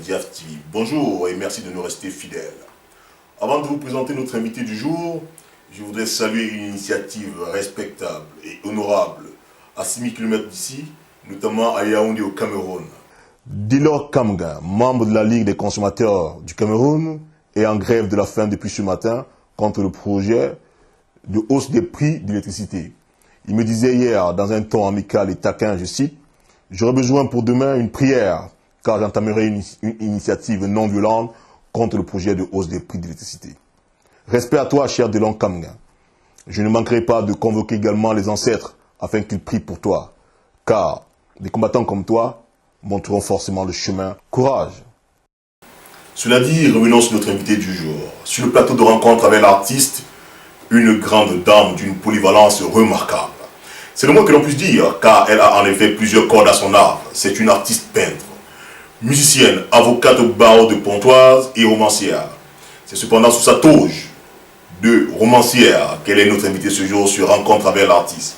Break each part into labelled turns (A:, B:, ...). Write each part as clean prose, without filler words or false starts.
A: Diaf TV. Bonjour et merci de nous rester fidèles. Avant de vous présenter notre invité du jour, je voudrais saluer une initiative respectable et honorable à 6000 km d'ici, notamment à Yaoundé au Cameroun. Dilor Kamga, membre de la Ligue des consommateurs du Cameroun, est en grève de la faim depuis ce matin contre le projet de hausse des prix de l'électricité. Il me disait hier, dans un ton amical et taquin, je cite, « J'aurais besoin pour demain une prière, car j'entamerai une initiative non violente contre le projet de hausse des prix de l'électricité. » Respect à toi, cher Dilor Kamga. Je ne manquerai pas de convoquer également les ancêtres afin qu'ils prient pour toi, car des combattants comme toi montreront forcément le chemin. Courage. Cela dit, revenons sur notre invité du jour. Sur le plateau de rencontre avec l'artiste, une grande dame d'une polyvalence remarquable. C'est le moins que l'on puisse dire, car elle a en effet plusieurs cordes à son arc. C'est une artiste peintre, musicienne, avocate au barreau de Pontoise et romancière. C'est cependant sous sa toge de romancière qu'elle est notre invitée ce jour sur Rencontre avec l'artiste.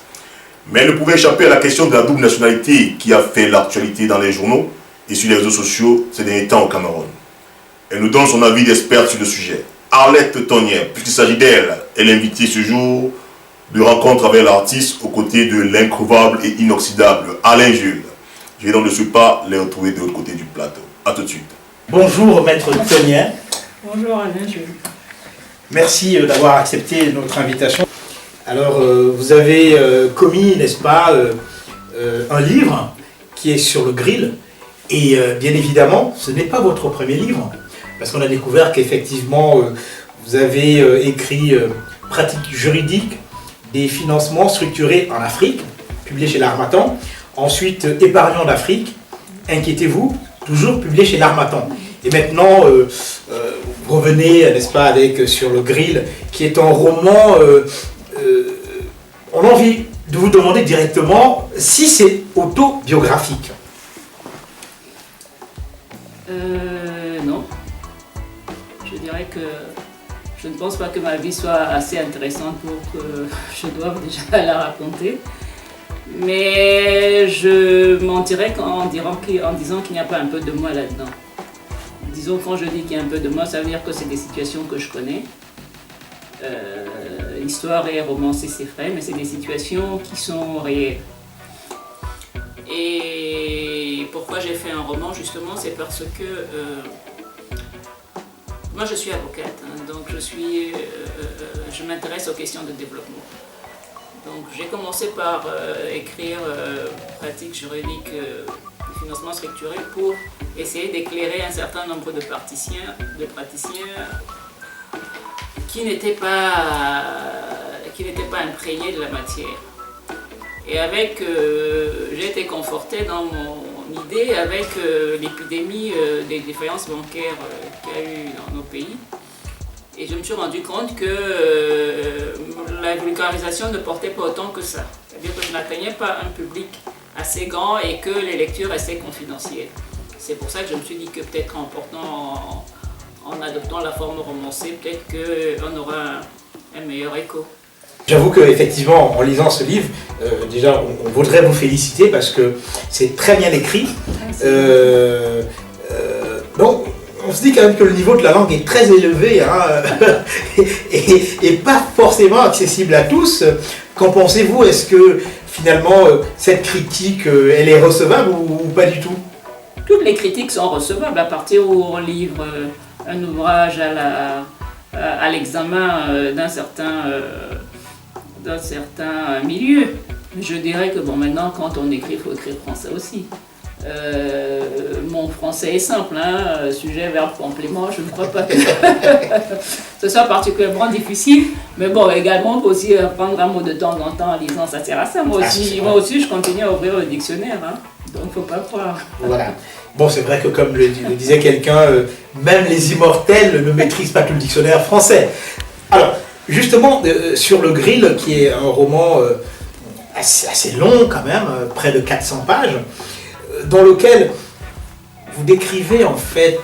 A: Mais elle ne pouvait échapper à la question de la double nationalité qui a fait l'actualité dans les journaux et sur les réseaux sociaux ces derniers temps au Cameroun. Elle nous donne son avis d'experte sur le sujet. Arlette Tonnier, puisqu'il s'agit d'elle, elle est invitée ce jour de Rencontre avec l'artiste aux côtés de l'incroyable et inoxydable Alain Jules. Je vais donc de ce pas les retrouver de l'autre côté du plateau. A tout de suite.
B: Bonjour Maître Tonnier.
C: Bonjour Alain Jules.
B: Merci d'avoir accepté notre invitation. Alors vous avez commis, n'est-ce pas, un livre qui est sur le grill. Et bien évidemment, ce n'est pas votre premier livre. Parce qu'on a découvert qu'effectivement, vous avez écrit Pratiques juridiques des financements structurés en Afrique, publié chez l'Harmattan. Ensuite, Épargnants d'Afrique, inquiétez-vous, toujours publié chez l'Harmattan. Et maintenant, vous revenez, n'est-ce pas, avec Sur le grill, qui est un roman. On a envie de vous demander directement si c'est autobiographique.
C: Non. Je dirais que je ne pense pas que ma vie soit assez intéressante pour que je doive déjà la raconter. Mais je mentirais en disant qu'il n'y a pas un peu de moi là-dedans. Disons, quand je dis qu'il y a un peu de moi, ça veut dire que c'est des situations que je connais. L'histoire est romancée, c'est vrai, mais c'est des situations qui sont réelles. Et pourquoi j'ai fait un roman, justement, c'est parce que moi je suis avocate, hein, donc je m'intéresse aux questions de développement. Donc j'ai commencé par écrire Pratiques juridiques du financement structuré pour essayer d'éclairer un certain nombre de praticiens qui n'étaient pas imprégnés de la matière. Et j'ai été confortée dans mon idée avec l'épidémie des défaillances bancaires qu'il y a eu dans nos pays. Et je me suis rendu compte que la vulgarisation ne portait pas autant que ça. C'est-à-dire que je n'atteignais pas un public assez grand et que les lectures restaient confidentielles. C'est pour ça que je me suis dit que peut-être en adoptant la forme romancée, peut-être qu'on aura un meilleur écho.
B: J'avoue qu'effectivement, en lisant ce livre, déjà, on voudrait vous féliciter parce que c'est très bien écrit. Donc, on se dit quand même que le niveau de la langue est très élevé, hein, et pas forcément accessible à tous. Qu'en pensez-vous? Est-ce que finalement, cette critique, elle est recevable ou pas du tout?
C: Toutes les critiques sont recevables à partir où on livre un ouvrage à l'examen d'un certain milieu. Je dirais que bon, maintenant, quand on écrit, il faut écrire français aussi. Mon français est simple, hein, sujet, verbe, complément, je ne crois pas que ce soit particulièrement difficile, mais bon, également, on peut aussi prendre un mot de temps en temps en lisant, ça sert à ça. Moi aussi, je continue à ouvrir le dictionnaire, hein, donc il ne faut pas croire.
B: Voilà. Bon, c'est vrai que comme le disait quelqu'un, même les immortels ne maîtrisent pas tout le dictionnaire français. Alors, justement, Sur le grill, qui est un roman assez long quand même, près de 400 pages, dans lequel vous décrivez en fait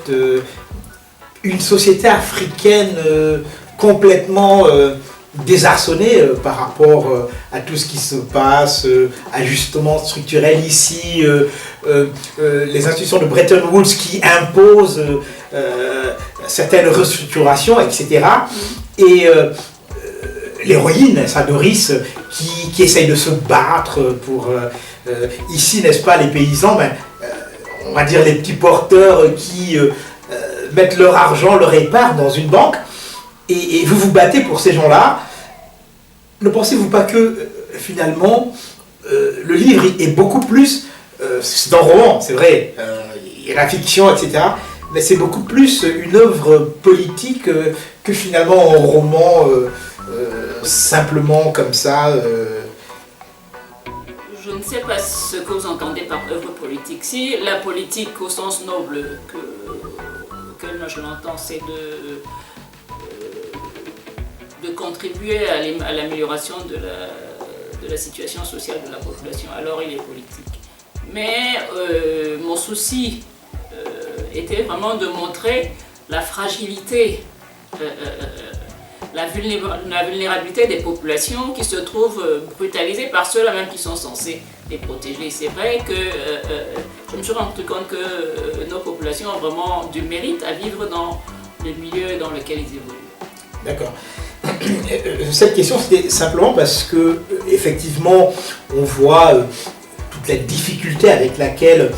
B: une société africaine complètement désarçonné par rapport à tout ce qui se passe, ajustement structurel ici, les institutions de Bretton Woods qui imposent certaines restructurations, etc. Et l'héroïne, sa Doris, qui essaye de se battre pour... ici, n'est-ce pas, les paysans, on va dire les petits porteurs qui mettent leur argent, leur épargne dans une banque, et vous vous battez pour ces gens-là. Ne pensez-vous pas que, finalement, le livre est beaucoup plus... c'est dans le roman, c'est vrai, il y a la fiction, etc., mais c'est beaucoup plus une œuvre politique que finalement un roman simplement comme ça.
C: Je ne sais pas ce que vous entendez par œuvre politique. Si la politique au sens noble que moi je l'entends, c'est de contribuer à l'amélioration de la situation sociale de la population, alors il est politique. Mais mon souci était vraiment de montrer la fragilité, la vulnérabilité des populations qui se trouvent brutalisées par ceux-là même qui sont censés les protéger. C'est vrai que je me suis rendu compte que nos populations ont vraiment du mérite à vivre dans le milieu dans lequel ils évoluent.
B: D'accord. Cette question, c'était simplement parce que, effectivement, on voit toute la difficulté avec laquelle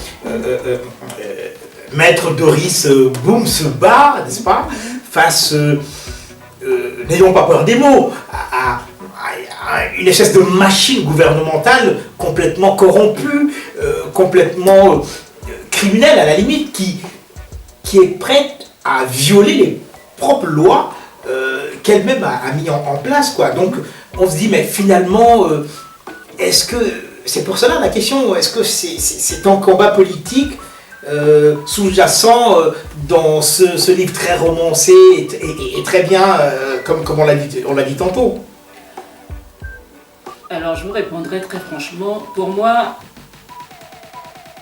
B: Maître Doris Boom se bat, n'est-ce pas, face, n'ayons pas peur des mots, à une espèce de machine gouvernementale complètement corrompue, complètement criminelle à la limite, qui est prête à violer les propres lois qu'elle-même a mis en place, quoi. Donc on se dit, mais finalement, est-ce que, c'est pour cela la question, est-ce que c'est un combat politique sous-jacent dans ce livre très romancé et très bien, comme on l'a dit tantôt?
C: Alors je vous répondrai très franchement, pour moi,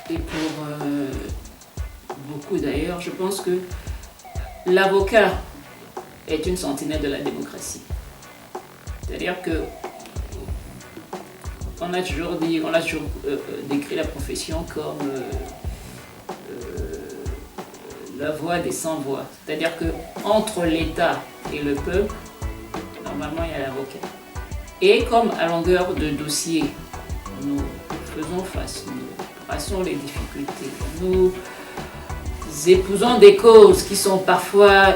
C: et pour beaucoup d'ailleurs, je pense que l'avocat est une sentinelle de la démocratie. C'est-à-dire que on a toujours décrit la profession comme la voix des sans-voix. C'est-à-dire que entre l'État et le peuple, normalement il y a l'avocat. Et comme à longueur de dossier, nous faisons face, nous passons les difficultés, nous épousons des causes qui sont parfois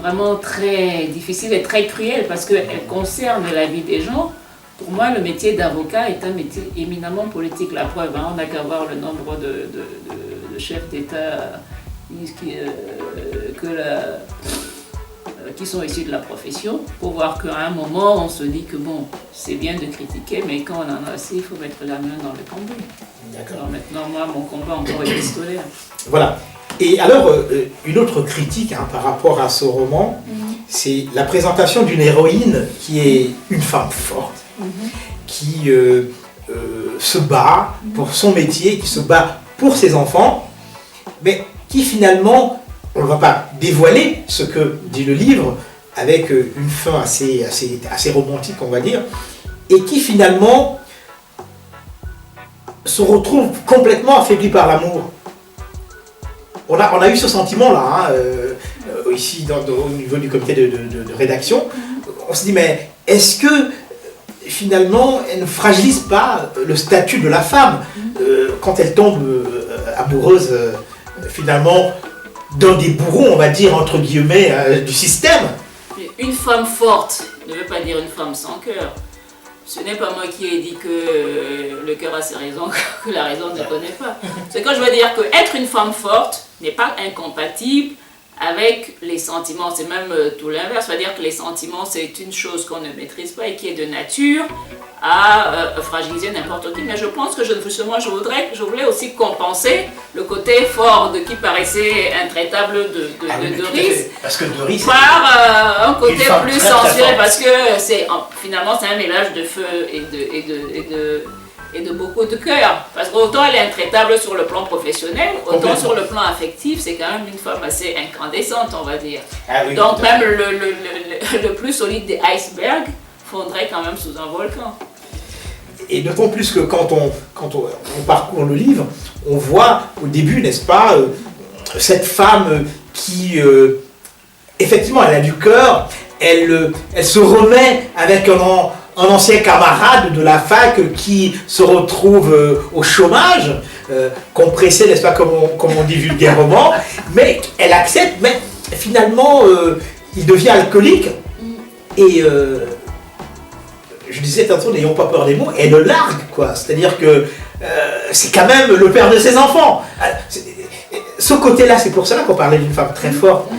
C: vraiment très difficiles et très cruelles parce qu'elles concernent la vie des gens. Pour moi, le métier d'avocat est un métier éminemment politique. La preuve, on n'a qu'à voir le nombre de chefs d'État qui sont issus de la profession, pour voir qu'à un moment, on se dit que bon, c'est bien de critiquer, mais quand on en a assez, il faut mettre la main dans le cambouis. D'accord. Alors maintenant, moi, mon combat encore est pistolaire.
B: Voilà. Et alors, une autre critique par rapport à ce roman, c'est la présentation d'une héroïne qui est une femme forte, qui se bat pour son métier, qui se bat pour ses enfants, mais qui finalement, on ne va pas dévoiler ce que dit le livre, avec une fin assez romantique, on va dire, et qui finalement se retrouve complètement affaiblie par l'amour. On a eu ce sentiment-là, ici au niveau du comité de rédaction. On se dit, mais est-ce que finalement elle ne fragilise pas le statut de la femme quand elle tombe amoureuse finalement d'un des bourreaux, on va dire, entre guillemets, du système?
C: Une femme forte ne veut pas dire une femme sans cœur. Ce n'est pas moi qui ai dit que le cœur a ses raisons, que la raison ne connaît pas. C'est quand je veux dire qu'être une femme forte n'est pas incompatible avec les sentiments. C'est même tout l'inverse. C'est-à-dire que les sentiments, c'est une chose qu'on ne maîtrise pas et qui est de nature à fragiliser n'importe qui. Mais je pense que je voulais aussi compenser le côté fort qui paraissait intraitable de Doris.
B: Parce que Doris
C: par un côté plus sensuel, parce que finalement c'est un mélange de feu et de beaucoup de cœur. Parce qu'autant elle est intraitable sur le plan professionnel, autant sur le plan affectif, c'est quand même une femme assez incandescente, on va dire.
B: Ah oui,
C: donc même le plus solide des icebergs fondrait quand même sous un volcan.
B: Et d'autant plus que quand on parcourt le livre, on voit au début, n'est-ce pas, cette femme qui, effectivement, elle a du cœur, elle se remet avec un ancien camarade de la fac qui se retrouve au chômage, compressé, n'est-ce pas, comme on dit vulgairement, mais elle accepte, mais finalement, il devient alcoolique, et je disais tantôt, n'ayons pas peur des mots, elle le largue, quoi. C'est-à-dire que c'est quand même le père de ses enfants. Ce côté-là, c'est pour cela qu'on parlait d'une femme très forte.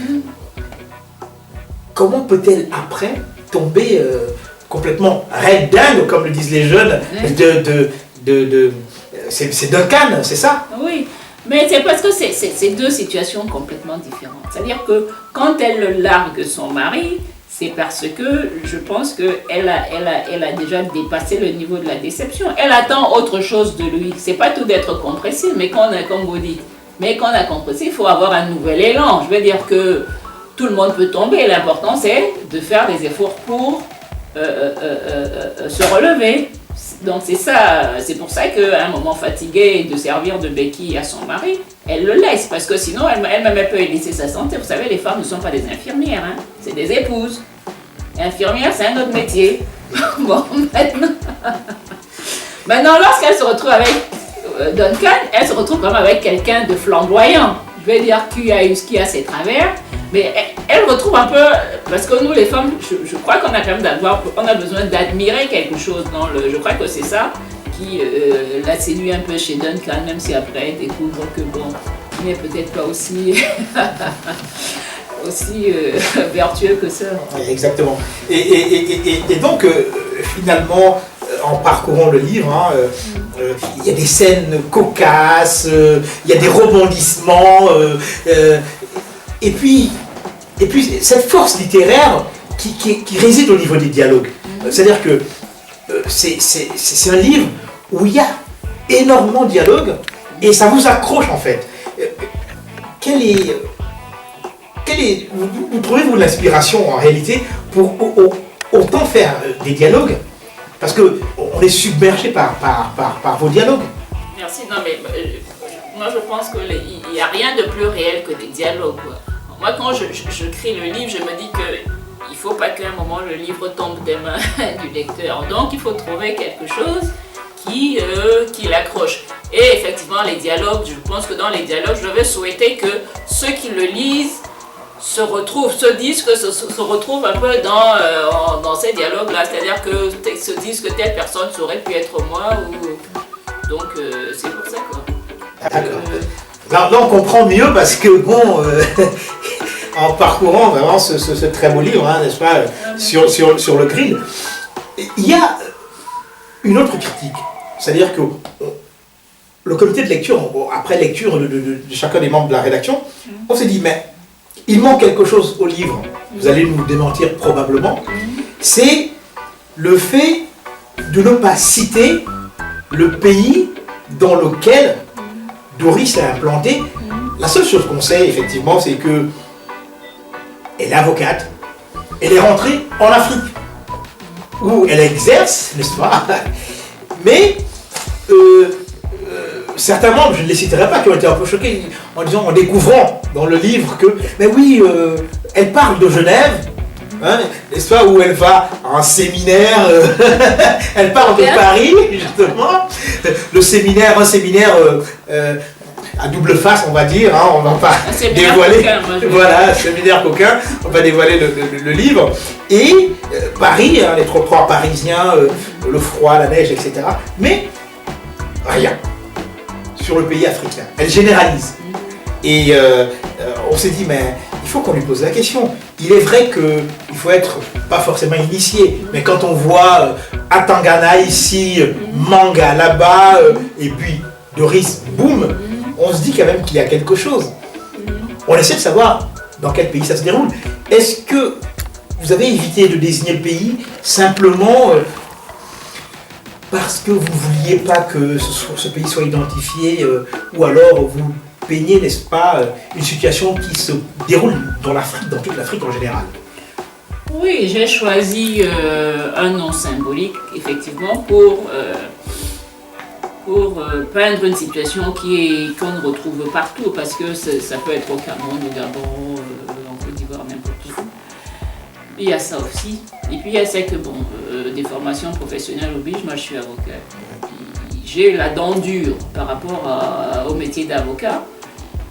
B: Comment peut-elle, après, tomber complètement red dingue, comme le disent les jeunes, c'est Duncan, c'est ça?
C: Oui, mais c'est parce que c'est deux situations complètement différentes. C'est-à-dire que quand elle largue son mari, c'est parce que je pense qu'elle a déjà dépassé le niveau de la déception. Elle attend autre chose de lui. C'est pas tout d'être compressé, mais comme vous dites, mais quand on a compressé, il faut avoir un nouvel élan. Je veux dire que tout le monde peut tomber. L'important, c'est de faire des efforts pour se relever. Donc c'est ça, c'est pour ça qu'à un moment fatigué de servir de béquille à son mari, elle le laisse, parce que sinon elle-même elle peut y laisser sa santé. Vous savez, les femmes ne sont pas des infirmières, hein, c'est des épouses. Infirmière, c'est un autre métier. Bon, maintenant, lorsqu'elle se retrouve avec Duncan, elle se retrouve comme avec quelqu'un de flamboyant. Je vais dire qui a ses travers, mais elle retrouve un peu, parce que nous les femmes, je crois qu'on a quand même on a besoin d'admirer quelque chose dans je crois que c'est ça qui la séduit un peu chez Duncan, même si après elle découvre que bon, il n'est peut-être pas aussi vertueux que ça.
B: Exactement. Et donc, finalement, en parcourant le livre, hein, il y a des scènes cocasses, il y a des rebondissements, et puis cette force littéraire qui réside au niveau des dialogues. C'est-à-dire que c'est un livre où il y a énormément de dialogues et ça vous accroche en fait. Vous trouvez-vous l'inspiration en réalité pour autant faire des dialogues? Parce qu'on est submergé par vos dialogues.
C: Merci. Non, mais moi je pense qu'il n'y a rien de plus réel que des dialogues. Moi, quand je crée le livre, je me dis qu'il ne faut pas qu'à un moment le livre tombe des mains du lecteur. Donc il faut trouver quelque chose qui l'accroche. Et effectivement, les dialogues, je pense que dans les dialogues, je vais souhaiter que ceux qui le lisent se retrouvent un peu dans ces dialogues-là, c'est-à-dire que se disent que telle personne aurait pu être moi, donc c'est pour ça quoi.
B: D'accord. Là on comprend mieux parce que bon, en parcourant vraiment ce très beau livre, hein, n'est-ce pas, sur le grill, il y a une autre critique, c'est-à-dire que le comité de lecture, après lecture de chacun des membres de la rédaction, on s'est dit mais il manque quelque chose au livre, vous allez nous démentir probablement, c'est le fait de ne pas citer le pays dans lequel Doris est implantée. La seule chose qu'on sait effectivement, c'est que elle est avocate, elle est rentrée en Afrique, où elle exerce, n'est-ce pas? Mais certains membres, je ne les citerai pas, qui ont été un peu choqués en découvrant dans le livre que, mais oui, elle parle de Genève, hein, n'est-ce pas, où elle va à un séminaire, elle parle de Paris, justement, un séminaire à double face, on va dire, hein, on va pas dévoiler, voilà, séminaire coquin, on va dévoiler le livre, et Paris, hein, les trottoirs parisiens, le froid, la neige, etc., mais rien sur le pays africain. Elle généralise. Et on s'est dit, mais il faut qu'on lui pose la question. Il est vrai qu'il faut être pas forcément initié, mais quand on voit Atangana ici, Manga là-bas, et puis Doris, boum, on se dit quand même qu'il y a quelque chose. On essaie de savoir dans quel pays ça se déroule. Est-ce que vous avez évité de désigner le pays simplement parce que vous ne vouliez pas que ce pays soit identifié, ou alors vous peignez, n'est-ce pas, une situation qui se déroule dans l'Afrique, dans toute l'Afrique en général?
C: Oui, j'ai choisi un nom symbolique, effectivement, pour peindre une situation qu'on retrouve partout, parce que ça peut être au Cameroun, au Gabon, en Côte d'Ivoire, n'importe où. Il y a ça aussi. Et puis il y a c'est que, bon, des formations professionnelles obligent, moi je suis avocat. J'ai la dent dure par rapport au métier d'avocat.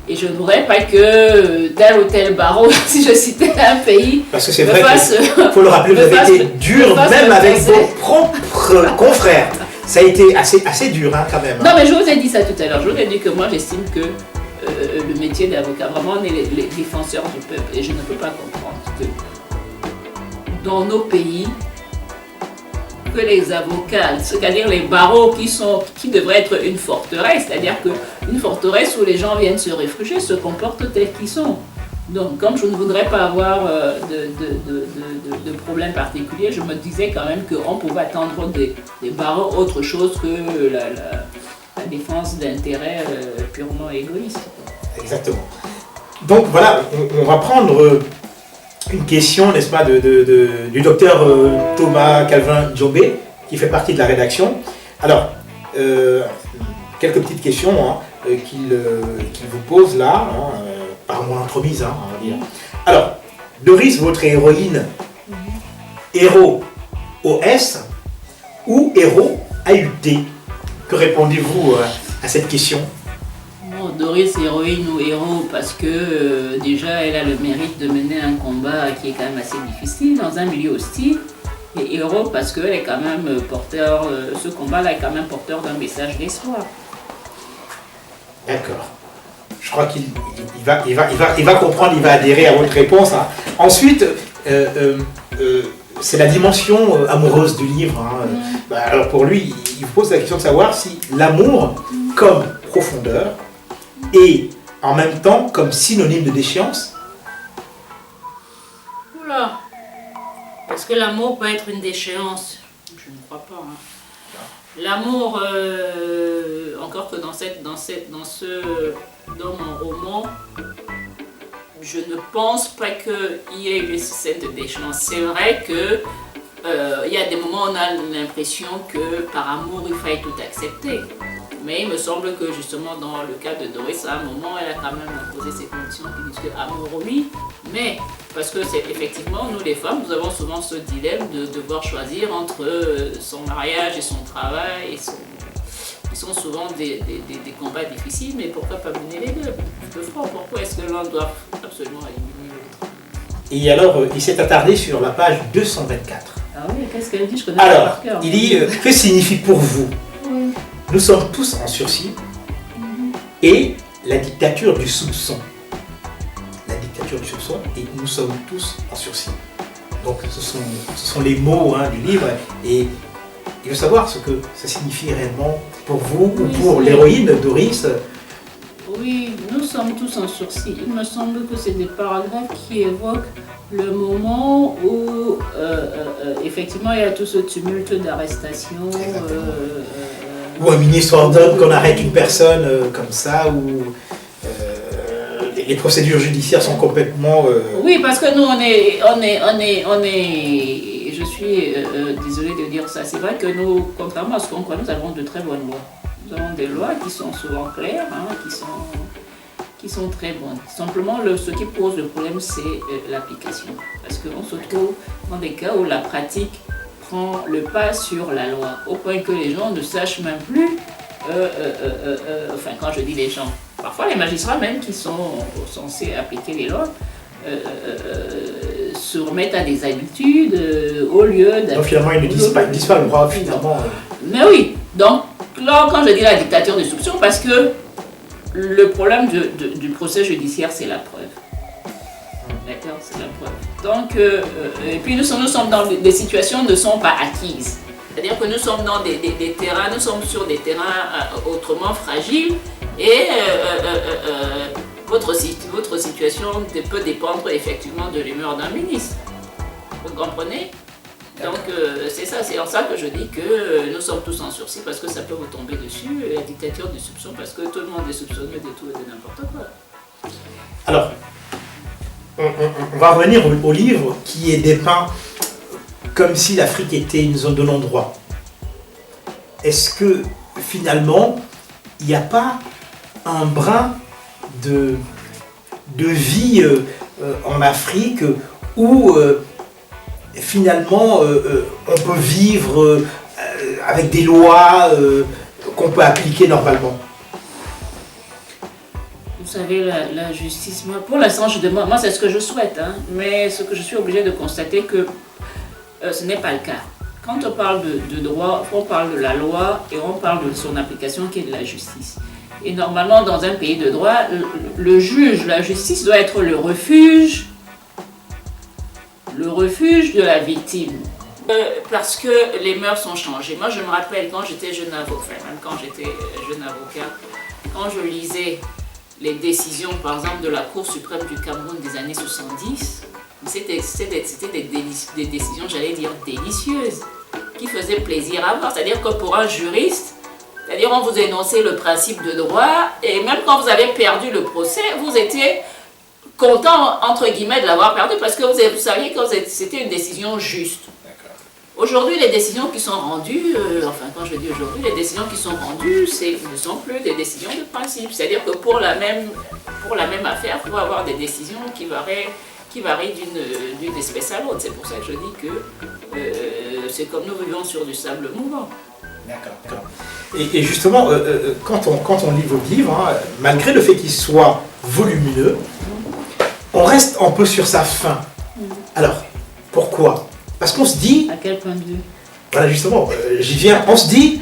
C: Et je ne voudrais pas que tel ou tel barreau, si je citais un pays,
B: parce que c'est vrai qu'il faut le rappeler, vous avez été dur même avec vos propres confrères. Ça a été assez dur quand même.
C: Non mais je vous ai dit ça tout à l'heure, je vous ai dit que moi j'estime que le métier d'avocat, vraiment on est les défenseurs du peuple et je ne peux pas comprendre que dans nos pays, que les avocats, c'est-à-dire les barreaux qui devraient être une forteresse, c'est-à-dire qu'une forteresse où les gens viennent se réfugier, se comportent tels qu'ils sont. Donc comme je ne voudrais pas avoir de problème particulier, je me disais quand même qu'on pouvait attendre des barreaux autre chose que la défense d'intérêts purement égoïstes.
B: Exactement. Donc voilà, on va prendre une question, n'est-ce pas, du docteur Thomas Calvin Djobé, qui fait partie de la rédaction. Alors, quelques petites questions qu'il vous pose là, par mon entremise, on va dire. Alors, Doris, votre héroïne, héros OS ou héros AUT? Que répondez-vous à cette question?
C: Bon, Doris, héroïne ou héros, parce que déjà elle a le mérite de mener un combat qui est quand même assez difficile dans un milieu hostile. Et héros parce qu'elle est quand même porteur, ce combat-là est quand même porteur d'un message d'espoir.
B: D'accord. Je crois qu'il va comprendre, il va adhérer à votre réponse. Ensuite, c'est la dimension amoureuse du livre. Alors pour lui, il vous pose la question de savoir si l'amour, comme profondeur, et en même temps comme synonyme de déchéance.
C: Oula. Parce que l'amour peut être une déchéance. Je ne crois pas. L'amour, encore que dans mon roman, je ne pense pas qu'il y ait eu cette déchéance. C'est vrai que il y a des moments où on a l'impression que par amour il fallait tout accepter. Mais il me semble que justement dans le cas de Doris, à un moment, elle a quand même posé ces conditions qui disent que amour oui, mais parce que c'est effectivement, nous les femmes, nous avons souvent ce dilemme de devoir choisir entre son mariage et son travail, qui sont souvent des combats difficiles, mais pourquoi pas mener les deux? Pourquoi est-ce que l'un doit absolument éliminer l'autre?
B: Et alors, il s'est attardé sur la page 224.
C: Ah oui, qu'est-ce qu'elle dit? Je connais pas par cœur.
B: Il dit, que signifie pour vous? Nous sommes tous en sursis et la dictature du soupçon. La dictature du soupçon et nous sommes tous en sursis. Donc ce sont les mots du livre et il veut savoir ce que ça signifie réellement pour vous ou pour l'héroïne Doris.
C: Oui, nous sommes tous en sursis. Il me semble que c'est des paragraphes qui évoquent le moment où effectivement il y a tout ce tumulte d'arrestation.
B: Ou un ministre ordonne qu'on arrête une personne comme ça, ou les procédures judiciaires sont complètement...
C: Oui, parce que nous, je suis désolée de dire ça, c'est vrai que nous, contrairement à ce qu'on croit, nous avons de très bonnes lois. Nous avons des lois qui sont souvent claires, qui sont très bonnes. Simplement, ce qui pose le problème, c'est l'application. Parce qu'on se trouve dans des cas où la pratique prend le pas sur la loi, au point que les gens ne sachent même plus, enfin quand je dis les gens, parfois les magistrats même qui sont censés appliquer les lois, se remettent à des habitudes au lieu d'appliquer.
B: Donc finalement ils ne disent pas le droit finalement.
C: Mais oui, donc là quand je dis la dictature des soupçons, parce que le problème du procès judiciaire c'est la preuve. D'accord, c'est la preuve. Donc, et puis nous sommes dans des situations qui ne sont pas acquises. C'est-à-dire que nous sommes dans des terrains, nous sommes sur des terrains autrement fragiles et votre situation peut dépendre effectivement de l'humeur d'un ministre. Vous comprenez? Donc c'est ça, c'est en ça que je dis que nous sommes tous en sursis parce que ça peut vous tomber dessus, la dictature du soupçon, parce que tout le monde est soupçonné de tout et de n'importe quoi.
B: Alors, on va revenir au livre qui est dépeint comme si l'Afrique était une zone de non-droit. Est-ce que finalement, il n'y a pas un brin de vie en Afrique où finalement on peut vivre avec des lois qu'on peut appliquer normalement?
C: Vous savez, la justice, moi, pour l'instant, je demande, moi c'est ce que je souhaite, hein, mais ce que je suis obligée de constater que ce n'est pas le cas. Quand on parle de droit, on parle de la loi et on parle de son application qui est de la justice. Et normalement, dans un pays de droit, le juge, la justice doit être le refuge de la victime. Parce que les mœurs sont changées. Moi, je me rappelle quand j'étais jeune avocat, même quand j'étais jeune avocat, quand je lisais les décisions, par exemple, de la Cour suprême du Cameroun des années 70, c'était des décisions, j'allais dire, délicieuses, qui faisaient plaisir à voir. C'est-à-dire que pour un juriste, c'est-à-dire on vous énonçait le principe de droit, et même quand vous avez perdu le procès, vous étiez content, entre guillemets, de l'avoir perdu, parce que vous saviez que c'était une décision juste. Aujourd'hui, les décisions qui sont rendues, enfin quand je dis aujourd'hui, les décisions qui sont rendues, ne sont plus des décisions de principe. C'est-à-dire que pour la même affaire, il faut avoir des décisions qui varient d'une espèce à l'autre. C'est pour ça que je dis que c'est comme nous vivons sur du sable mouvant.
B: D'accord. Et justement, quand on lit votre livre, hein, malgré le fait qu'il soit volumineux, on reste un peu sur sa fin. Alors, pourquoi? Parce qu'on se dit...
C: À quel point de vue?
B: Voilà, justement, j'y viens. On se dit,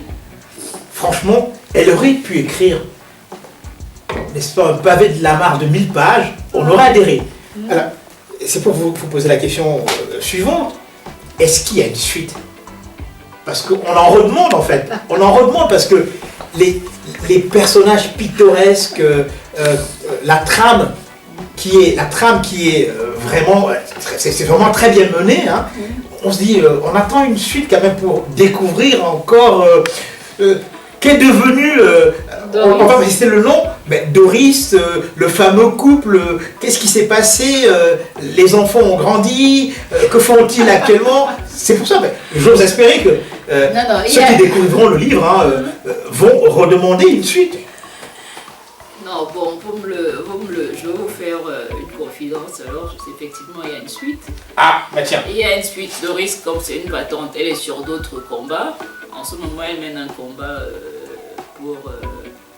B: franchement, elle aurait pu écrire, n'est-ce pas, un pavé de Lamarre de 1000 pages, on aurait adhéré. Alors, c'est pour vous poser la question suivante. Est-ce qu'il y a une suite? Parce qu'on en redemande, en fait. On en redemande parce que les personnages pittoresques, la trame qui est vraiment... C'est vraiment très bien mené, hein. On se dit, on attend une suite quand même pour découvrir encore qu'est devenu, on va citer le nom, mais Doris, le fameux couple, qu'est-ce qui s'est passé, les enfants ont grandi, que font-ils actuellement? C'est pour ça, j'ose espérer que ceux qui découvriront le livre vont redemander une suite.
C: Non, bon, je vais vous faire une confidence. Alors, effectivement, il y a une suite.
B: Ah, bah tiens.
C: Il y a une suite. Doris, comme c'est une battante, elle est sur d'autres combats. En ce moment, elle mène un combat pour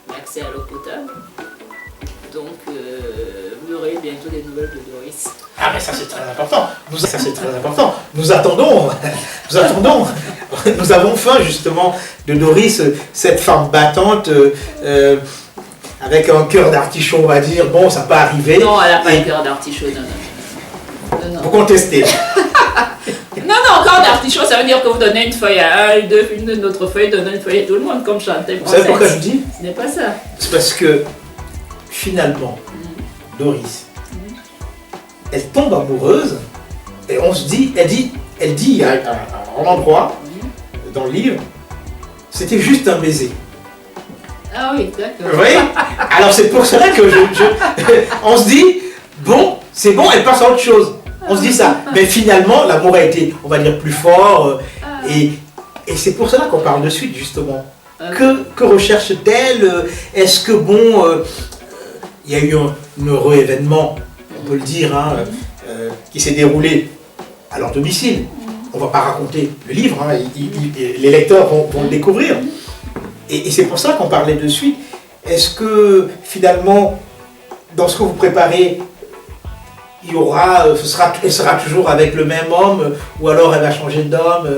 C: l'accès à l'eau potable. Donc, vous aurez bientôt des nouvelles de Doris.
B: Ah, mais ça c'est très important. Ça c'est très important. Nous attendons. Nous avons faim justement de Doris, cette femme battante. Avec un cœur d'artichaut, on va dire, bon, ça peut arriver.
C: Non, elle n'a pas un cœur d'artichaut, non.
B: Vous contestez.
C: Non, cœur d'artichaut, ça veut dire que vous donnez une feuille à un, une autre feuille, donnez une feuille à tout le monde, comme Chantal.
B: Vous savez pourquoi je dis?
C: Ce n'est pas ça.
B: C'est parce que, finalement, Doris, elle tombe amoureuse, et on se dit, elle dit à un endroit, dans le livre, c'était juste un baiser.
C: Ah oui, d'accord.
B: Oui. Alors c'est pour cela que on se dit, bon, c'est bon, elle passe à autre chose. On se dit ça. Mais finalement, l'amour a été, on va dire, plus fort. Et c'est pour cela qu'on parle de suite, justement. Que recherche-t-elle? Est-ce que, bon, il y a eu un heureux événement, on peut le dire, qui s'est déroulé à leur domicile. On ne va pas raconter le livre, les lecteurs vont le découvrir. Et c'est pour ça qu'on parlait de suite. Est-ce que finalement, dans ce que vous préparez, elle sera toujours avec le même homme, ou alors elle va changer d'homme?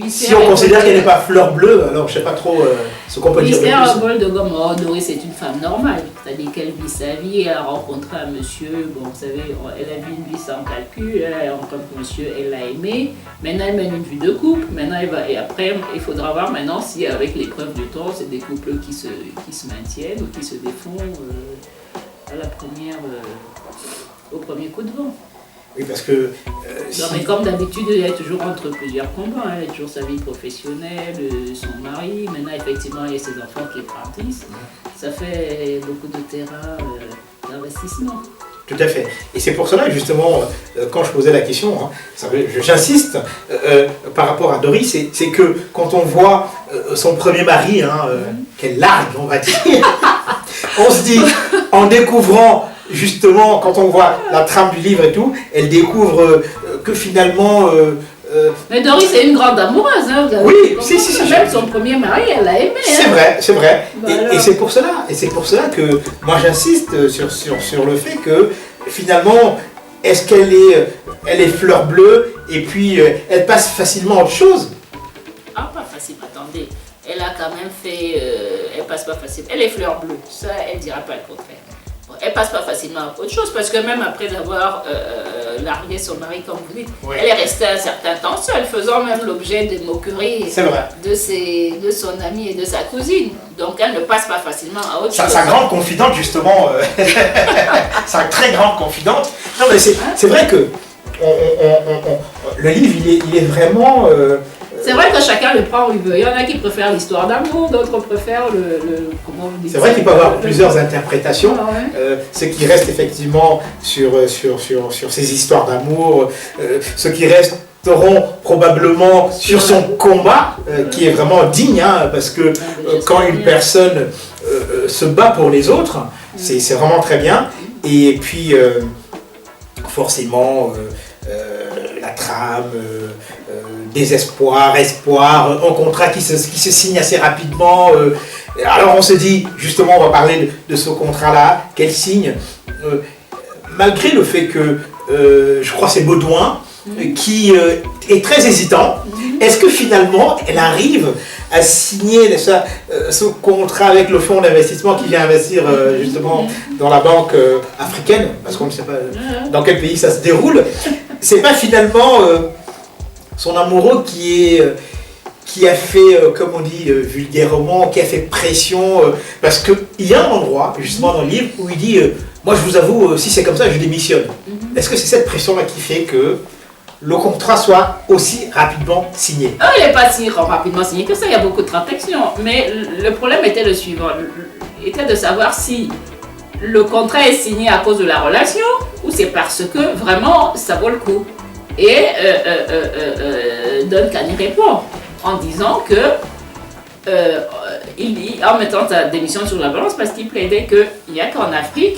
B: Si on considère qu'elle n'est pas fleur bleue, alors je ne sais pas trop ce qu'on peut dire de plus.
C: Un bol de gomme. Oh, Doris est une femme normale, c'est-à-dire qu'elle vit sa vie, elle a rencontré un monsieur, bon, vous savez, elle a vu une vie sans calcul, elle a rencontré un monsieur, elle l'a aimé, maintenant elle mène une vie de couple, maintenant et après il faudra voir maintenant si avec l'épreuve du temps, c'est des couples qui se maintiennent ou qui se défont au premier coup de vent.
B: Oui, parce que...
C: Non, mais comme d'habitude, il y a toujours entre plusieurs combats. Hein. Il y a toujours sa vie professionnelle, son mari. Maintenant, effectivement, il y a ses enfants qui grandissent. Ça fait beaucoup de terrain d'investissement.
B: Tout à fait. Et c'est pour cela, justement, quand je posais la question, hein, j'insiste par rapport à Doris, c'est que quand on voit son premier mari, qu'elle largue, on va dire, on se dit, en découvrant, justement, quand on voit la trame du livre et tout, elle découvre que finalement...
C: mais Doris est une grande amoureuse, hein, vous avez
B: oui,
C: même son premier mari, elle l'a aimé.
B: C'est
C: hein.
B: vrai, c'est vrai.
C: Bah
B: et c'est pour cela que moi j'insiste sur le fait que finalement, est-ce qu'elle est fleur bleue et puis elle passe facilement à autre chose?
C: Ah, pas facile, attendez. Elle a quand même fait... elle passe pas facile. Elle est fleur bleue, ça, elle dira pas le contraire. Elle passe pas facilement à autre chose parce que même après avoir largué son mari, comme vous dites,
B: oui.
C: Elle est restée un certain temps seule, faisant même l'objet de moqueries de son amie et de sa cousine. Donc elle ne passe pas facilement à autre chose.
B: Sa grande confidente, justement, sa très grande confidente. Non, mais c'est vrai que le livre, il est vraiment...
C: C'est vrai que chacun le prend où il veut. Il y en a qui préfèrent l'histoire d'amour, d'autres préfèrent comment vous dites.
B: C'est vrai qu'il peut y avoir plusieurs interprétations.
C: Ah ouais.
B: Ce qui reste effectivement sur ces histoires d'amour, ce qui resteront probablement sur son combat, qui est vraiment digne, hein, parce que quand une personne se bat pour les autres, c'est vraiment très bien. Et puis, forcément, la trame... désespoir, espoir, un contrat qui se signe assez rapidement. Alors on se dit, justement, on va parler de ce contrat-là, qu'elle signe, malgré le fait que, je crois c'est Baudouin, qui est très hésitant. Est-ce que finalement, elle arrive à signer ce contrat avec le fonds d'investissement qui vient investir justement dans la banque africaine, parce qu'on ne sait pas dans quel pays ça se déroule. C'est pas finalement... son amoureux qui a fait, comme on dit vulgairement, qui a fait pression, parce qu'il y a un endroit, justement dans le livre, où il dit moi je vous avoue, si c'est comme ça, je démissionne. Est-ce que c'est cette pression-là qui fait que le contrat soit aussi rapidement signé?
C: Il n'est pas si rapidement signé que ça, il y a beaucoup de transactions. Mais le problème était le suivant, était de savoir si le contrat est signé à cause de la relation ou c'est parce que vraiment ça vaut le coup. Et Duncan y répond en disant que, en mettant sa démission sur la balance, parce qu'il plaidait qu'il n'y a qu'en Afrique,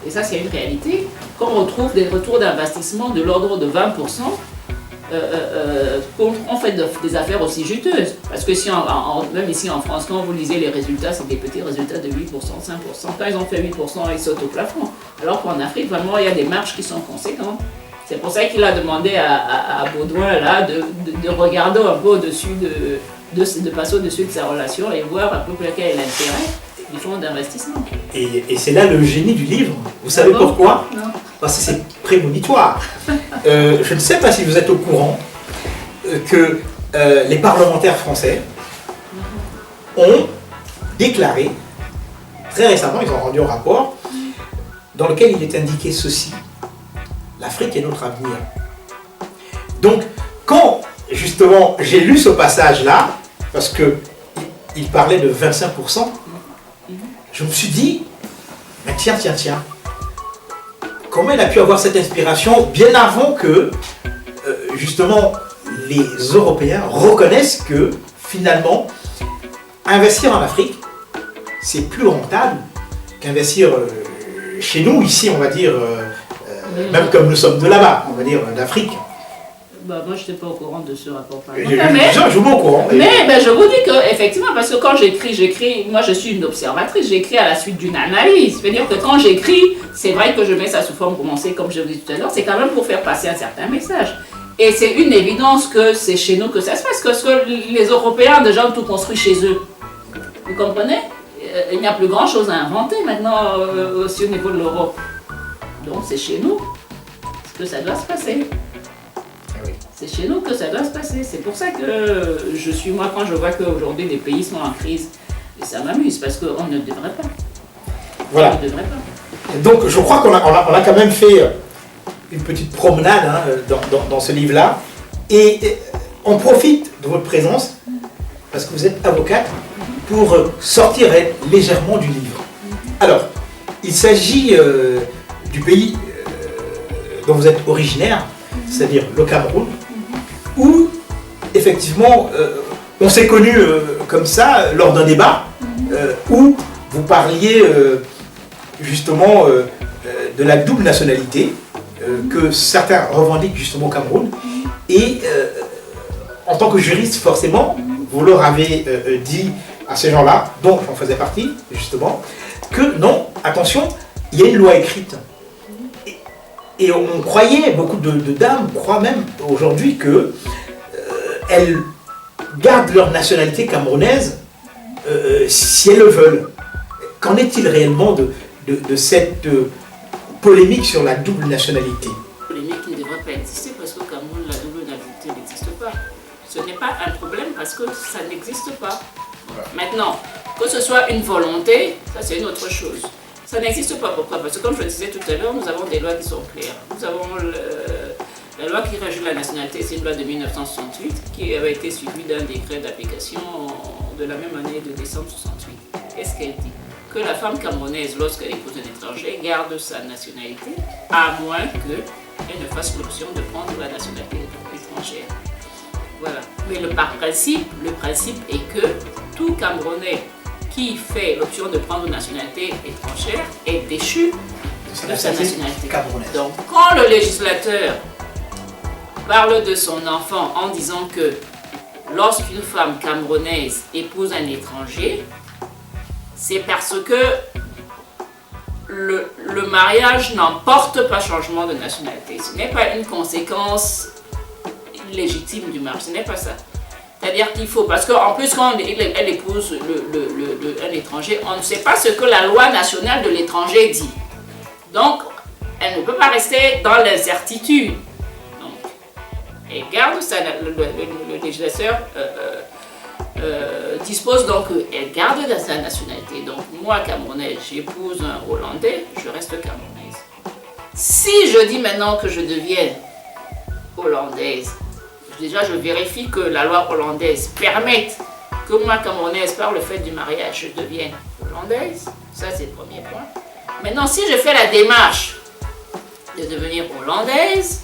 C: et ça c'est une réalité, qu'on retrouve des retours d'investissement de l'ordre de 20% on fait des affaires aussi juteuses. Parce que même ici en France, quand vous lisez les résultats, c'est des petits résultats de 8%, 5%. Quand ils ont fait 8%, ils sautent au plafond. Alors qu'en Afrique, vraiment, il y a des marges qui sont conséquentes. C'est pour ça qu'il a demandé à Baudouin là, de regarder un peu au-dessus, de passer au-dessus de sa relation et voir un peu quel est l'intérêt du fonds d'investissement.
B: Et c'est là le génie du livre. Vous savez pourquoi?
C: Non.
B: Parce que c'est prémonitoire. Je ne sais pas si vous êtes au courant que les parlementaires français ont déclaré, très récemment, ils ont rendu un rapport dans lequel il est indiqué ceci: l'Afrique est notre avenir. Donc, quand justement j'ai lu ce passage-là, parce qu'il parlait de 25%, je me suis dit, mais tiens, comment il a pu avoir cette inspiration bien avant que, justement, les Européens reconnaissent que, finalement, investir en Afrique, c'est plus rentable qu'investir chez nous, ici, on va dire, même comme nous sommes de là-bas, on va dire, d'Afrique.
C: Moi, je n'étais pas au courant de ce rapport.
B: Je vous mets au courant.
C: Mais je vous dis qu'effectivement, parce que quand j'écris, moi je suis une observatrice, j'écris à la suite d'une analyse. C'est-à-dire que quand j'écris, c'est vrai que je mets ça sous forme romancée, comme je vous dis tout à l'heure, c'est quand même pour faire passer un certain message. Et c'est une évidence que c'est chez nous que ça se passe, parce que les Européens déjà ont tout construit chez eux. Vous comprenez? Il n'y a plus grand-chose à inventer maintenant aussi au niveau de l'Europe. Donc c'est chez nous que ça doit se passer. C'est chez nous que ça doit se passer. C'est pour ça que je suis, moi, quand je vois qu'aujourd'hui des pays sont en crise, et ça m'amuse, parce qu'on ne devrait pas.
B: Voilà.
C: On ne devrait pas.
B: Donc je crois qu'on a quand même fait une petite promenade hein, dans ce livre-là. Et on profite de votre présence, parce que vous êtes avocate, pour sortir légèrement du livre. Alors, il s'agit du pays dont vous êtes originaire, c'est-à-dire le Cameroun, où effectivement on s'est connus comme ça lors d'un débat où vous parliez justement de la double nationalité que certains revendiquent justement au Cameroun. Et en tant que juriste, forcément, vous leur avez dit à ces gens-là, dont j'en faisais partie, justement, que non, attention, il y a une loi écrite. Et on croyait, beaucoup de dames croient même aujourd'hui que elles gardent leur nationalité camerounaise si elles le veulent. Qu'en est-il réellement de cette polémique sur la double nationalité?
C: Polémique ne devrait pas exister parce qu'au Cameroun, la double nationalité n'existe pas. Ce n'est pas un problème parce que ça n'existe pas. Maintenant, que ce soit une volonté, ça c'est une autre chose. Ça n'existe pas. Pourquoi? Parce que comme je le disais tout à l'heure, nous avons des lois qui sont claires. Nous avons la loi qui régit la nationalité, c'est une loi de 1968 qui avait été suivie d'un décret d'application de la même année de décembre 68. Qu'est-ce qu'elle dit? Que la femme camerounaise, lorsqu'elle épouse un étranger, garde sa nationalité, à moins qu'elle ne fasse l'option de prendre la nationalité étrangère. Voilà. Mais par principe, le principe est que tout Camerounais qui fait l'option de prendre une nationalité étrangère est déchu de sa nationalité
B: camerounaise.
C: Donc, quand le législateur parle de son enfant en disant que lorsqu'une femme camerounaise épouse un étranger, c'est parce que le mariage n'emporte pas changement de nationalité. Ce n'est pas une conséquence légitime du mariage, ce n'est pas ça. C'est-à-dire qu'il faut, parce qu'en plus quand elle épouse un étranger, on ne sait pas ce que la loi nationale de l'étranger dit. Donc, elle ne peut pas rester dans l'incertitude. Elle garde ça, le législateur dispose donc qu'elle garde sa nationalité. Donc, moi, Camerounaise, j'épouse un Hollandais, je reste camerounaise. Si je dis maintenant que je deviens hollandaise, déjà, je vérifie que la loi hollandaise permette que moi, camerounaise, par le fait du mariage, je devienne hollandaise. Ça, c'est le premier point. Maintenant, si je fais la démarche de devenir hollandaise,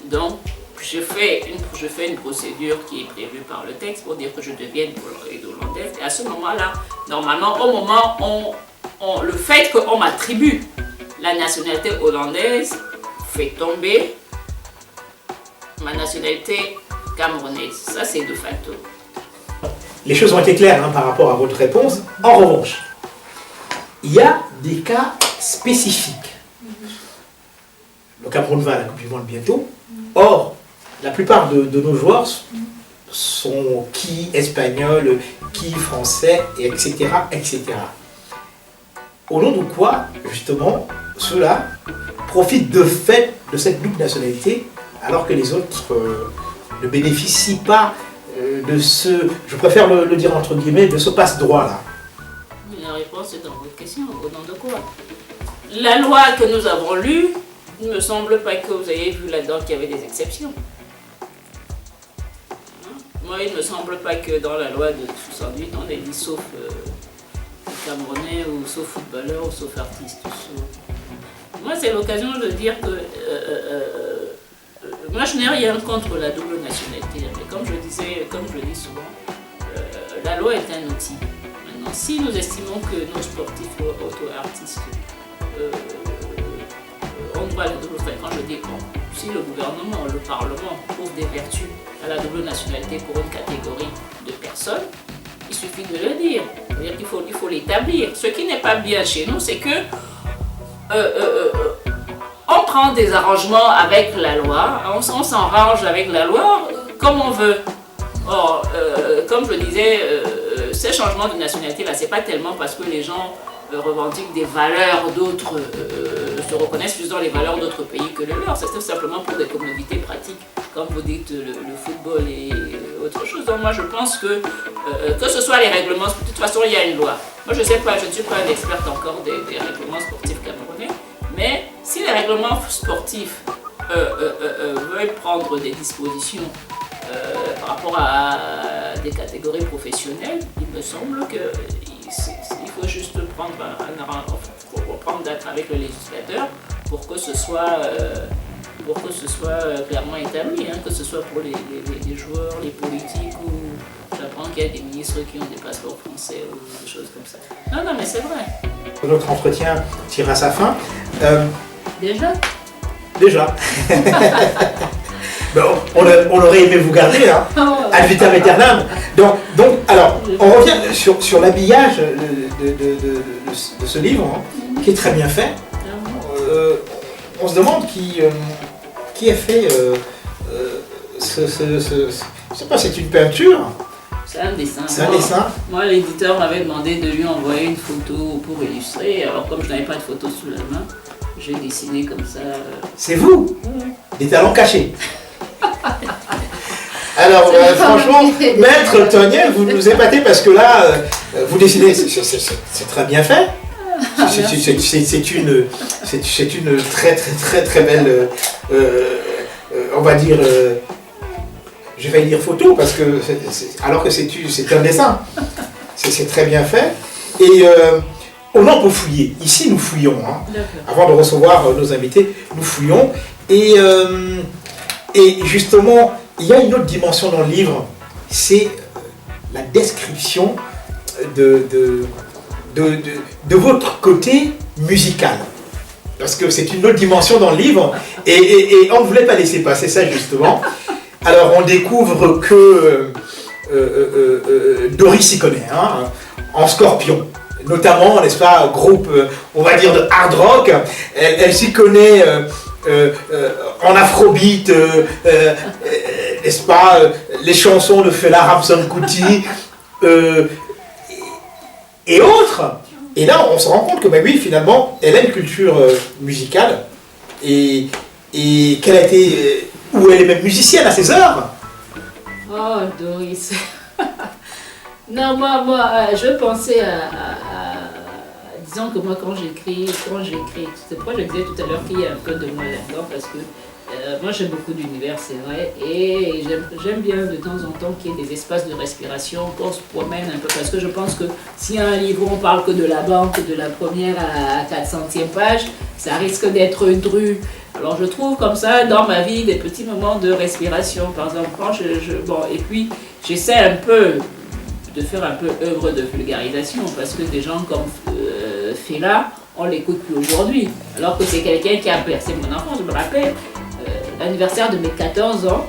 C: donc, je fais une procédure qui est prévue par le texte pour dire que je devienne hollandaise. Et à ce moment-là, normalement, au moment où le fait qu'on m'attribue la nationalité hollandaise fait tomber ma nationalité camerounaise. Ça, c'est de facto.
B: Les choses ont été claires hein, par rapport à votre réponse. En revanche, il y a des cas spécifiques. Le Cameroun va à la Coupe du Monde bientôt. Or, la plupart de nos joueurs sont qui espagnols, qui français, etc., etc. Au nom de quoi, justement, ceux-là profitent de fait de cette double nationalité alors que les autres ne bénéficient pas de ce, je préfère le dire entre guillemets, de ce passe-droit-là.
C: La réponse est dans votre question, au nom de quoi? La loi que nous avons lue, il ne me semble pas que vous ayez vu là-dedans qu'il y avait des exceptions. Moi, il ne me semble pas que dans la loi de 68, on ait dit sauf Camerounais ou sauf footballeur ou sauf artiste. Moi, c'est l'occasion de dire que moi, je n'ai rien contre la double nationalité. Mais comme je le dis souvent, la loi est un outil. Maintenant, si nous estimons que nos sportifs auto-artistes ont droit à la double nationalité, quand je dis on, si le gouvernement, le Parlement trouve des vertus à la double nationalité pour une catégorie de personnes, il suffit de le dire. C'est-à-dire qu'il faut l'établir. Ce qui n'est pas bien chez nous, c'est que on prend des arrangements avec la loi, on s'arrange avec la loi comme on veut. Or, comme je le disais, ces changements de nationalité-là, c'est pas tellement parce que les gens revendiquent des valeurs d'autres, se reconnaissent plus dans les valeurs d'autres pays que les leurs. C'est tout simplement pour des communautés pratiques, comme vous dites, le football et autre chose. Donc moi, je pense que ce soit les règlements, de toute façon, il y a une loi. Moi, je ne sais pas, je ne suis pas une experte encore des règlements sportifs camerounais, mais si les règlements sportifs veuille prendre des dispositions par rapport à des catégories professionnelles, il me semble qu'il faut juste prendre date avec le législateur pour que ce soit clairement établi, hein, que ce soit pour les joueurs, les politiques, ou j'apprends qu'il y a des ministres qui ont des passeports français ou des choses comme ça. Non, mais c'est vrai.
B: Notre entretien tire à sa fin.
C: Déjà.
B: Bon, on aurait aimé vous garder, hein, ad vitam aeternam. Donc, alors, on revient sur l'habillage de ce livre, hein, qui est très bien fait. On se demande qui a fait je sais pas, c'est une peinture?
C: C'est un dessin.
B: C'est un dessin.
C: Moi, l'éditeur m'avait demandé de lui envoyer une photo pour illustrer. Alors, comme je n'avais pas de photo sous la main, j'ai dessiné comme ça.
B: C'est vous? Des talents cachés. Alors, franchement, Maître Toniel, vous nous épatez parce que là, vous dessinez, c'est très bien fait. C'est une très belle, on va dire, je vais dire photo, parce que alors que c'est un dessin. C'est très bien fait. Et on en peut fouiller. Ici, nous fouillons. Hein. Avant de recevoir nos invités, nous fouillons. Et justement, il y a une autre dimension dans le livre, c'est la description de votre côté musical. Parce que c'est une autre dimension dans le livre, et on ne voulait pas laisser passer ça justement. Alors on découvre que Doris s'y connaît, hein, en Scorpion. Notamment, n'est-ce pas, groupe, on va dire, de hard rock. Elle s'y connaît en afrobeat, n'est-ce pas, les chansons de Fela Rapson Kuti et autres. Et là, on se rend compte que, bah oui, finalement, elle a une culture musicale et qu'elle a été, où elle est même musicienne à ses heures.
C: Oh, Doris. Non, moi, je pensais disons que moi, quand j'écris, c'est pourquoi je disais tout à l'heure qu'il y a un peu de moi là-dedans, parce que moi, j'aime beaucoup d'univers, c'est vrai, et j'aime bien de temps en temps qu'il y ait des espaces de respiration, qu'on se promène un peu, parce que je pense que si un livre, on parle que de la banque, de la première à 400e page, ça risque d'être dru. Alors je trouve comme ça dans ma vie des petits moments de respiration, par exemple, quand bon, et puis j'essaie un peu de faire un peu œuvre de vulgarisation, parce que des gens comme Fela, on l'écoute plus aujourd'hui, alors que c'est quelqu'un qui a bercé mon enfance. Je me rappelle, l'anniversaire de mes 14 ans,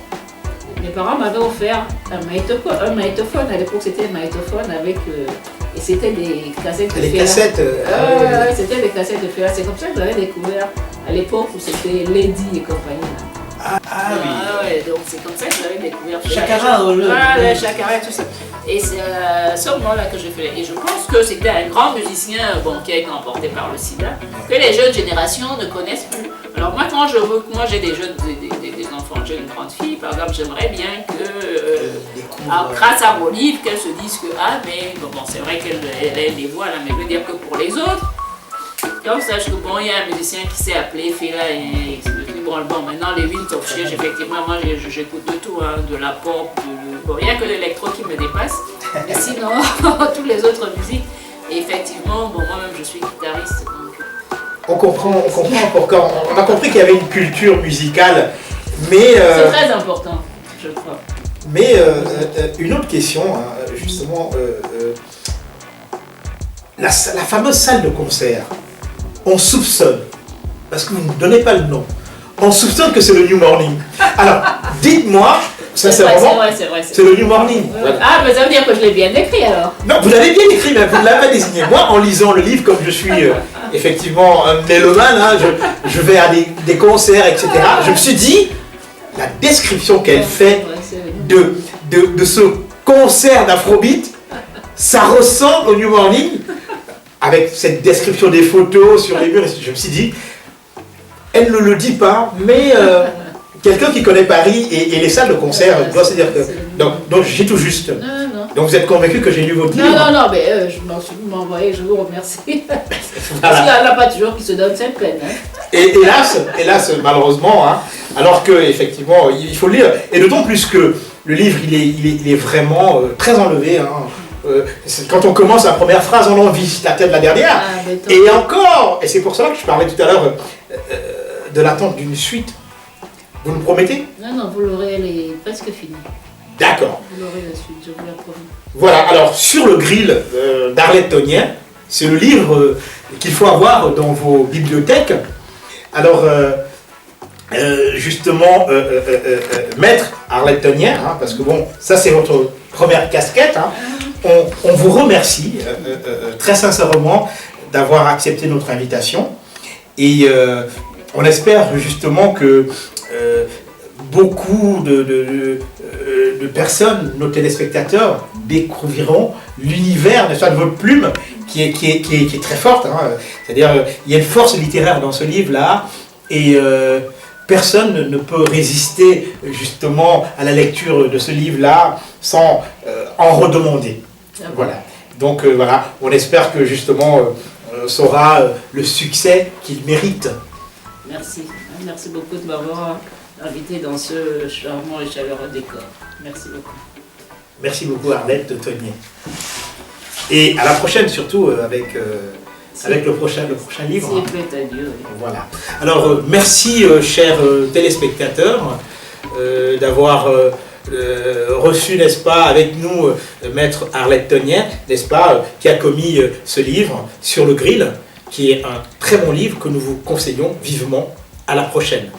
C: mes parents m'avaient offert un magnétophone. À l'époque, c'était un magnétophone avec... et c'était des cassettes de Fela.
B: Les cassettes
C: c'était des cassettes de Fela. C'est comme ça que j'avais découvert à l'époque où c'était Lady et compagnie.
B: Oui.
C: Ouais, donc c'est comme ça que j'avais découvert Fela.
B: Chakara,
C: Chakara, tout ça. Et c'est à ce moment-là que j'ai fait. Et je pense que c'était un grand musicien qui a été emporté par le sida, que les jeunes générations ne connaissent plus. Alors moi, quand je veux, moi j'ai des enfants, j'ai une grande fille, par exemple, j'aimerais bien que, grâce à mon livre, qu'elle se dise que, mais bon, c'est vrai qu'elle les voit là, mais je veux dire que pour les autres, comme ça, je bon, il y a un musicien qui s'est appelé Fela et bon, maintenant les Winds of Change, effectivement, moi j'écoute de tout, hein, de la pop, bon, il n'y a que l'électro qui me dépasse, mais sinon, toutes les autres musiques, et effectivement, bon, moi-même je suis guitariste, donc...
B: On comprend pourquoi, on a compris qu'il y avait une culture musicale, mais...
C: c'est très important, je crois.
B: Mais une autre question, hein, justement, la fameuse salle de concert, on soupçonne, parce que vous ne donnez pas le nom, on soupçonne que c'est le New Morning. Alors, dites-moi, ça c'est vraiment... C'est le New Morning.
C: Ah, mais ça veut dire que je l'ai bien écrit alors.
B: Non, vous l'avez bien écrit, mais vous ne l'avez pas désigné. Moi, en lisant le livre, comme je suis effectivement un mélomane, hein, je vais à des concerts, etc. Je me suis dit, la description qu'elle fait de ce concert d'Afrobeat, ça ressemble au New Morning, avec cette description des photos sur les murs. Je me suis dit, elle ne le dit pas, mais quelqu'un qui connaît Paris et les salles de concert doit se dire que... Donc j'ai tout juste.
C: Non.
B: Donc vous êtes convaincu que j'ai lu votre livre?
C: Non, mais je m'en suis envoyé, je vous remercie. Parce qu'il n'y en a pas toujours qui se donnent cette peine. Hein.
B: Et hélas, malheureusement, hein, Alors que effectivement, il faut le lire. Et d'autant plus que le livre, il est vraiment très enlevé. Hein. Quand on commence la première phrase, on en vit la tête de la dernière. Et encore, et c'est pour ça que je parlais tout à l'heure de l'attente d'une suite. Vous me promettez?
C: Non, vous l'aurez, elle est presque finie.
B: D'accord.
C: Vous l'aurez la suite, je vous la promets.
B: Voilà, alors sur le grill d'Arlette Tonnien, c'est le livre qu'il faut avoir dans vos bibliothèques. Alors, justement, maître Arlette Tonnien, hein, parce que bon, ça c'est votre première casquette, hein, on vous remercie très sincèrement d'avoir accepté notre invitation et on espère justement que beaucoup de personnes, nos téléspectateurs, découvriront l'univers de votre plume qui est très forte. Hein. C'est-à-dire, il y a une force littéraire dans ce livre-là et personne ne peut résister justement à la lecture de ce livre-là sans en redemander. Voilà. Donc voilà, on espère que justement ça aura le succès qu'il mérite.
C: Merci. Merci beaucoup de m'avoir invité dans ce charmant et chaleureux décor. Merci beaucoup.
B: Merci beaucoup Arlette Tonnien. Et à la prochaine surtout avec le prochain livre.
C: S'il plaît à Dieu. Oui.
B: Voilà. Alors merci chers téléspectateurs d'avoir reçu, n'est-ce pas, avec nous maître Arlette Tonnien, n'est-ce pas, qui a commis ce livre Sur le grill, qui est un très bon livre que nous vous conseillons vivement. À la prochaine.